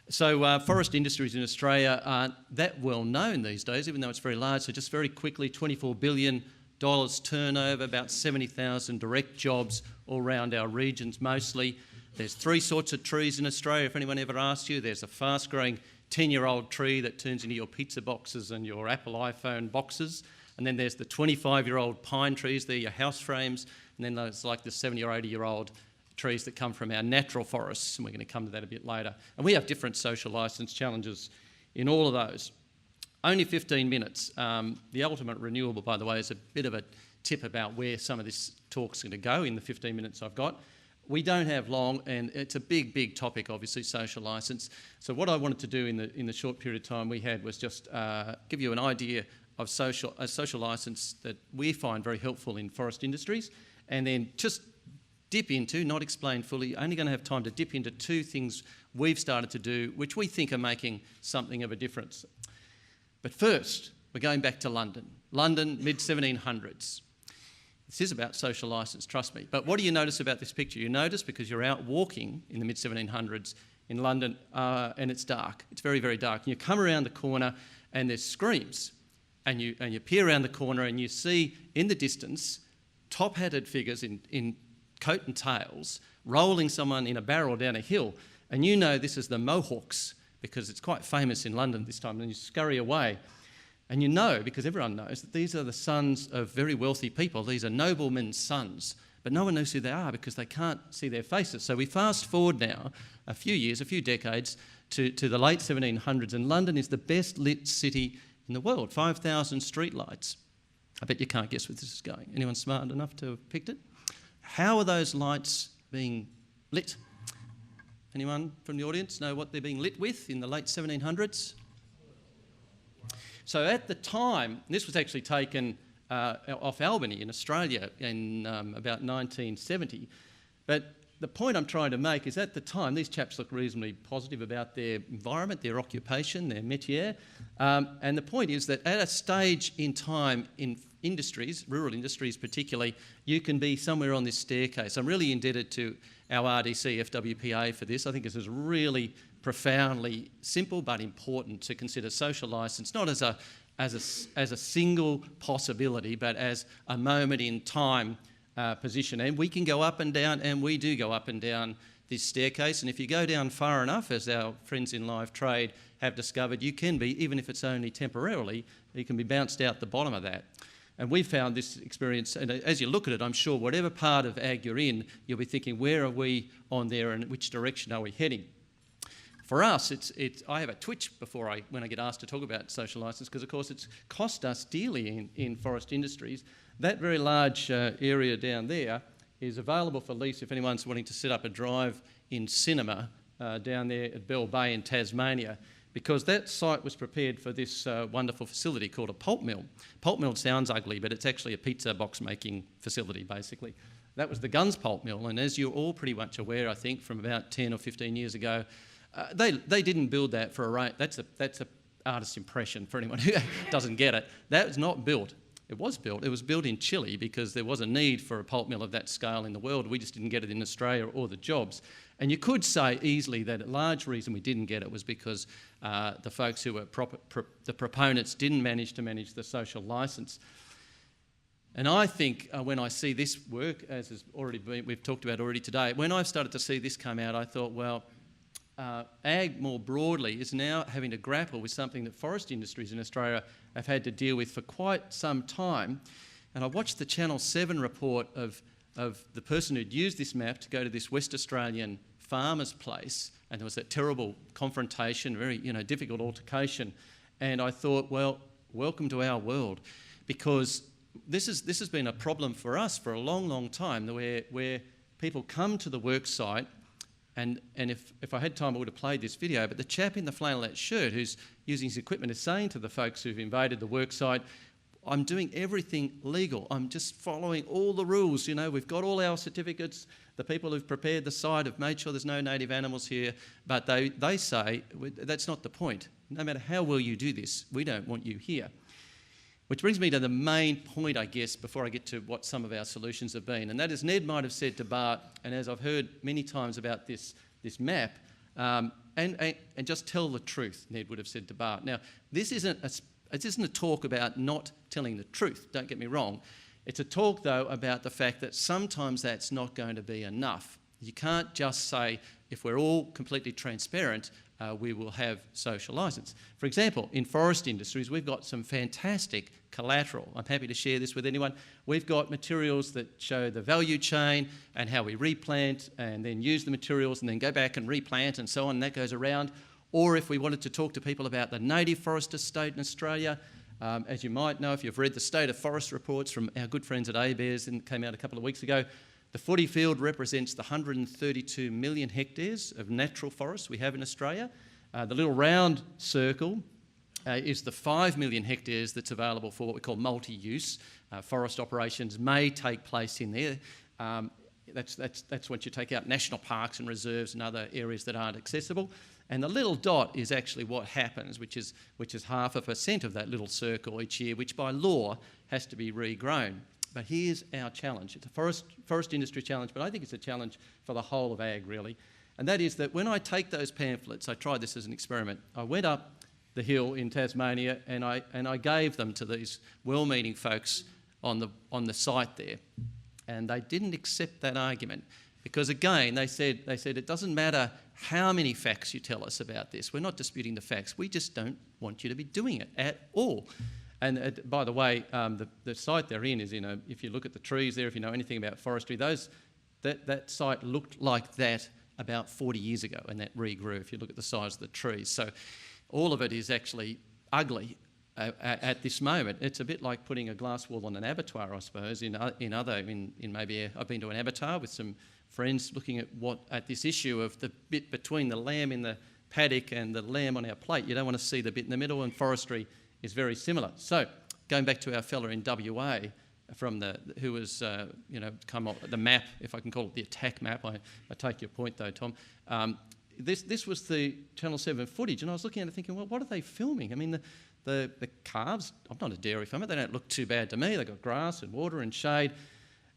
So forest industries in Australia aren't that well known these days, even though it's very large. So just very quickly, $24 billion turnover, about 70,000 direct jobs all around our regions mostly. There's three sorts of trees in Australia, if anyone ever asked you. There's a fast-growing 10-year-old tree that turns into your pizza boxes and your Apple iPhone boxes. And then there's the 25-year-old pine trees, they're your house frames. And then there's like the 70 or 80-year-old trees that come from our natural forests, and we're going to come to that a bit later. And we have different social licence challenges in all of those. Only 15 minutes. The ultimate renewable, by the way, is a bit of a tip about where some of this talk's going to go in the 15 minutes I've got. We don't have long, and it's a big, big topic, obviously, social licence. So what I wanted to do in the short period of time we had was just give you an idea of a social licence that we find very helpful in forest industries, and then just dip into, not explain fully, only going to have time to dip into two things we've started to do which we think are making something of a difference. But first, we're going back to London. London, mid-1700s. This is about social licence, trust me. But what do you notice about this picture? You notice because you're out walking in the mid-1700s in London and it's dark. It's very, very dark. And you come around the corner and there's screams. And you peer around the corner and you see in the distance top-hatted figures in coat and tails rolling someone in a barrel down a hill. And you know this is the Mohawks because it's quite famous in London this time. And you scurry away. And you know, because everyone knows, that these are the sons of very wealthy people. These are noblemen's sons. But no one knows who they are because they can't see their faces. So we fast forward now a few years, a few decades, to the late 1700s. And London is the best lit city in the world. 5,000 streetlights. I bet you can't guess where this is going. Anyone smart enough to have picked it? How are those lights being lit? Anyone from the audience know what they're being lit with in the late 1700s? So at the time, this was actually taken off Albany in Australia in about 1970. But the point I'm trying to make is at the time, these chaps look reasonably positive about their environment, their occupation, their métier. And the point is that at a stage in time in industries, rural industries particularly, you can be somewhere on this staircase. I'm really indebted to our RDC FWPA for this. I think this is really profoundly simple but important to consider social licence, not as a single possibility, but as a moment in time position. And we can go up and down, and we do go up and down this staircase. And if you go down far enough, as our friends in live trade have discovered, you can be, even if it's only temporarily, you can be bounced out the bottom of that. And we found this experience, and as you look at it, I'm sure whatever part of ag you're in, you'll be thinking, where are we on there and which direction are we heading? For us, I have a twitch when I get asked to talk about social licence, because of course it's cost us dearly in forest industries. That very large area down there is available for lease if anyone's wanting to set up a drive-in cinema down there at Bell Bay in Tasmania, because that site was prepared for this wonderful facility called a pulp mill. Pulp mill sounds ugly, but it's actually a pizza box making facility, basically. That was the Guns pulp mill, and as you're all pretty much aware, I think, from about 10 or 15 years ago, they didn't build that for a rate. That's a artist's impression for anyone who doesn't get it. That was not built. It was built. It was built in Chile because there was a need for a pulp mill of that scale in the world. We just didn't get it in Australia or the jobs. And you could say easily that a large reason we didn't get it was because the folks who were the proponents didn't manage to manage the social licence. And I think when I see this work, as has already been, we've talked about already today, when I've started to see this come out, I thought, well, ag more broadly is now having to grapple with something that forest industries in Australia have had to deal with for quite some time. And I watched the Channel 7 report of the person who'd used this map to go to this West Australian farmer's place, and there was that terrible confrontation, very difficult altercation. And I thought, well, welcome to our world, because this has been a problem for us for a long, long time, where people come to the work site. And if I had time, I would have played this video, but the chap in the flannelette shirt who's using his equipment is saying to the folks who've invaded the worksite, I'm doing everything legal. I'm just following all the rules. We've got all our certificates. The people who've prepared the site have made sure there's no native animals here. But they say, that's not the point. No matter how well you do this, we don't want you here. Which brings me to the main point, I guess, before I get to what some of our solutions have been. And that is, Ned might have said to Bart, and as I've heard many times about this map, and just tell the truth, Ned would have said to Bart. Now, this isn't a talk about not telling the truth, don't get me wrong. It's a talk, though, about the fact that sometimes that's not going to be enough. You can't just say, if we're all completely transparent, we will have social licence. For example, in forest industries, we've got some fantastic collateral. I'm happy to share this with anyone. We've got materials that show the value chain and how we replant and then use the materials and then go back and replant and so on, and that goes around. Or if we wanted to talk to people about the native forest estate in Australia, as you might know, if you've read the State of Forest reports from our good friends at ABARES that came out a couple of weeks ago, the footy field represents the 132 million hectares of natural forests we have in Australia. The little round circle is the 5 million hectares that's available for what we call multi-use. Forest operations may take place in there. That's once you take out national parks and reserves and other areas that aren't accessible. And the little dot is actually what happens, which is 0.5% of that little circle each year, which by law has to be regrown. But here's our challenge. It's a forest industry challenge, but I think it's a challenge for the whole of ag, really. And that is that when I take those pamphlets, I tried this as an experiment. I went up the hill in Tasmania and I gave them to these well-meaning folks on the site there. And they didn't accept that argument because, again, they said it doesn't matter how many facts you tell us about this. We're not disputing the facts. We just don't want you to be doing it at all. And by the way, the site they're in is if you look at the trees there, if you know anything about forestry, that site looked like that about 40 years ago, and that regrew if you look at the size of the trees. So all of it is actually ugly at this moment. It's a bit like putting a glass wall on an abattoir, I suppose. Maybe I've been to an abattoir with some friends looking at this issue of the bit between the lamb in the paddock and the lamb on our plate. You don't want to see the bit in the middle, and forestry is very similar. So going back to our fella in WA who was come up the map, if I can call it the attack map. I take your point though, Tom. This was the Channel 7 footage, and I was looking at it thinking, well, what are they filming? I mean, the calves, I'm not a dairy farmer, they don't look too bad to me. They've got grass and water and shade.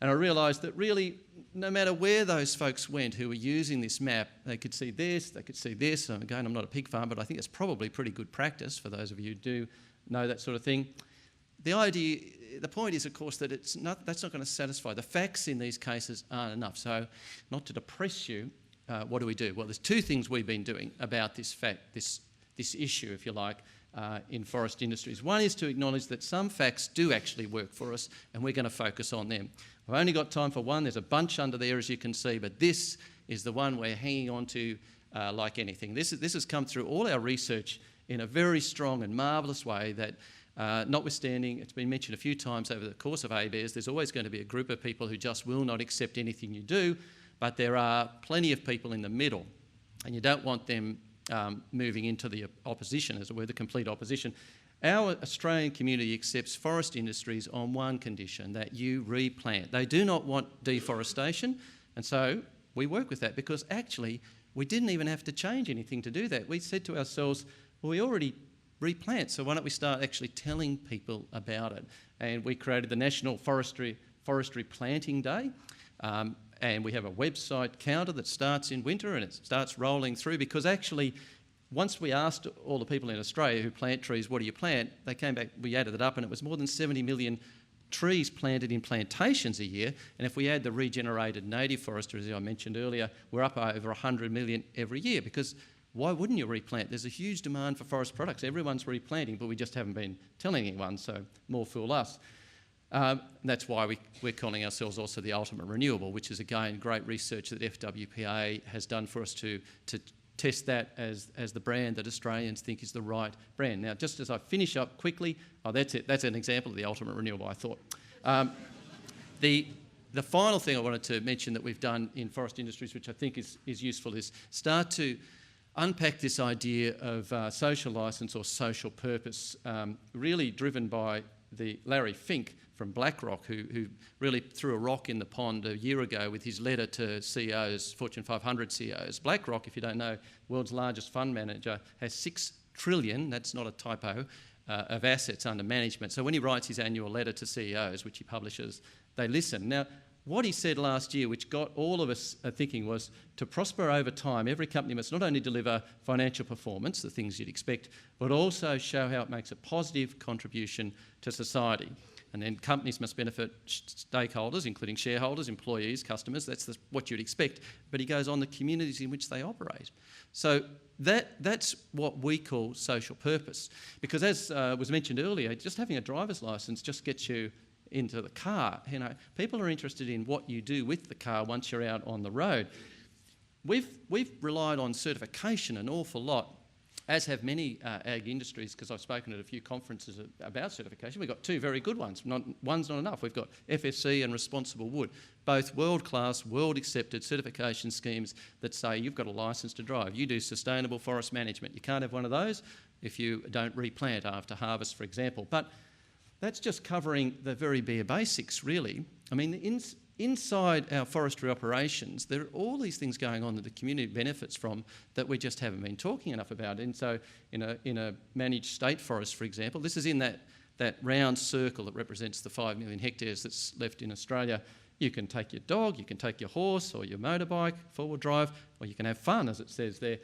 And I realised that really, no matter where those folks went who were using this map, they could see this, they could see this. And again, I'm not a pig farmer, but I think it's probably pretty good practice for those of you who do know that sort of thing. The point is, of course, that that's not going to satisfy. The facts in these cases aren't enough. So, not to depress you, what do we do? Well, there's two things we've been doing about this issue, if you like, in forest industries. One is to acknowledge that some facts do actually work for us, and we're going to focus on them. I've only got time for one. There's a bunch under there, as you can see, but this is the one we're hanging on to like anything. This has come through all our research in a very strong and marvellous way that, notwithstanding, it's been mentioned a few times over the course of ABARES, there's always going to be a group of people who just will not accept anything you do, but there are plenty of people in the middle, and you don't want them moving into the opposition, as it were, the complete opposition. Our Australian community accepts forest industries on one condition, that you replant. They do not want deforestation, and so we work with that because actually we didn't even have to change anything to do that. We said to ourselves, well, we already replant, so why don't we start actually telling people about it? And we created the National Forestry Planting Day, and we have a website counter that starts in winter and it starts rolling through because actually once we asked all the people in Australia who plant trees, what do you plant? They came back, we added it up, and it was more than 70 million trees planted in plantations a year. And if we add the regenerated native forestry, as I mentioned earlier, we're up over 100 million every year because why wouldn't you replant? There's a huge demand for forest products. Everyone's replanting, but we just haven't been telling anyone, so more fool us. That's why we're calling ourselves also the ultimate renewable, which is, again, great research that FWPA has done for us to test that as the brand that Australians think is the right brand. Now, just as I finish up quickly, that's it. That's an example of the ultimate renewable, I thought. The final thing I wanted to mention that we've done in forest industries, which I think is useful, is start to unpack this idea of social licence or social purpose, really driven by Larry Fink from BlackRock, who really threw a rock in the pond a year ago with his letter to CEOs, Fortune 500 CEOs. BlackRock, if you don't know, world's largest fund manager, has 6 trillion, that's not a typo, of assets under management. So when he writes his annual letter to CEOs, which he publishes, they listen. Now, what he said last year, which got all of us thinking, was to prosper over time, every company must not only deliver financial performance, the things you'd expect, but also show how it makes a positive contribution to society. And then companies must benefit stakeholders, including shareholders, employees, customers. That's what you'd expect. But he goes on, the communities in which they operate. So that's what we call social purpose. Because as was mentioned earlier, just having a driver's licence just gets you into the car. You know, people are interested in what you do with the car once you're out on the road. We've relied on certification an awful lot, as have many ag industries, because I've spoken at a few conferences about certification. We've got two very good ones. One's not enough. We've got FSC and Responsible Wood, both world-class, world-accepted certification schemes that say you've got a licence to drive. You do sustainable forest management. You can't have one of those if you don't replant after harvest, for example. But that's just covering the very bare basics, really. I mean, inside our forestry operations, there are all these things going on that the community benefits from that we just haven't been talking enough about. And so in a managed state forest, for example, this is in that round circle that represents the 5 million hectares that's left in Australia. You can take your dog, you can take your horse or your motorbike, four-wheel drive, or you can have fun, as it says there.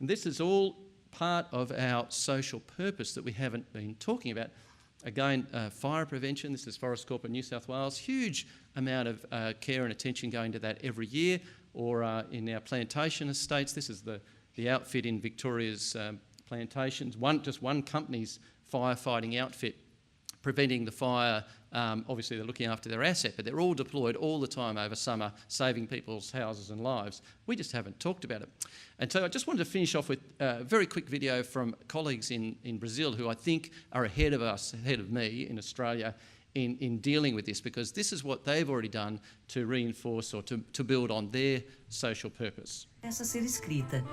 And this is all part of our social purpose that we haven't been talking about. Again, fire prevention, this is Forest Corp in New South Wales, huge amount of care and attention going to that every year. Or in our plantation estates, this is the outfit in Victoria's plantations, just one company's firefighting outfit preventing the fire. Obviously they're looking after their asset, but they're all deployed all the time over summer, saving people's houses and lives. We just haven't talked about it. And so I just wanted to finish off with a very quick video from colleagues in Brazil who I think are ahead of us, ahead of me in Australia, in dealing with this, because this is what they've already done to reinforce or to build on their social purpose. Essa ser escrita,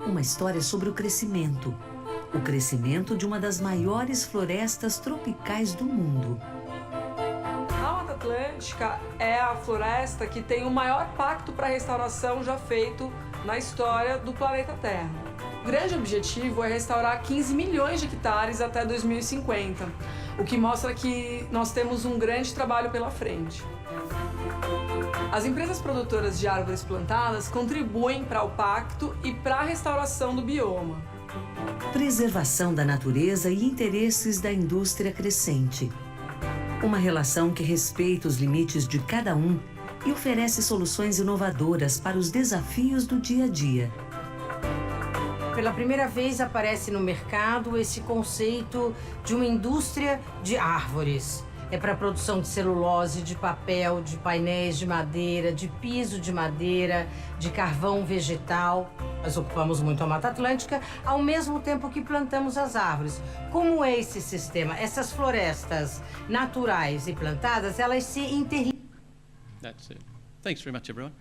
uma história sobre o crescimento de uma das maiores florestas tropicais do mundo. A Mata Atlântica é a floresta que tem o maior pacto para a restauração já feito na história do planeta Terra. O grande objetivo é restaurar 15 milhões de hectares até 2050, o que mostra que nós temos um grande trabalho pela frente. As empresas produtoras de árvores plantadas contribuem para o pacto e para a restauração do bioma. Preservação da natureza e interesses da indústria crescente. Uma relação que respeita os limites de cada um e oferece soluções inovadoras para os desafios do dia a dia. Pela primeira vez aparece no mercado esse conceito de uma indústria de árvores. É para a produção de celulose, de papel, de painéis de madeira, de piso de madeira, de carvão vegetal. Nós ocupamos muito a Mata Atlântica, ao mesmo tempo que plantamos as árvores. Como é esse sistema? Essas florestas naturais e plantadas, elas se interligam. That's it. Thanks very much, everyone.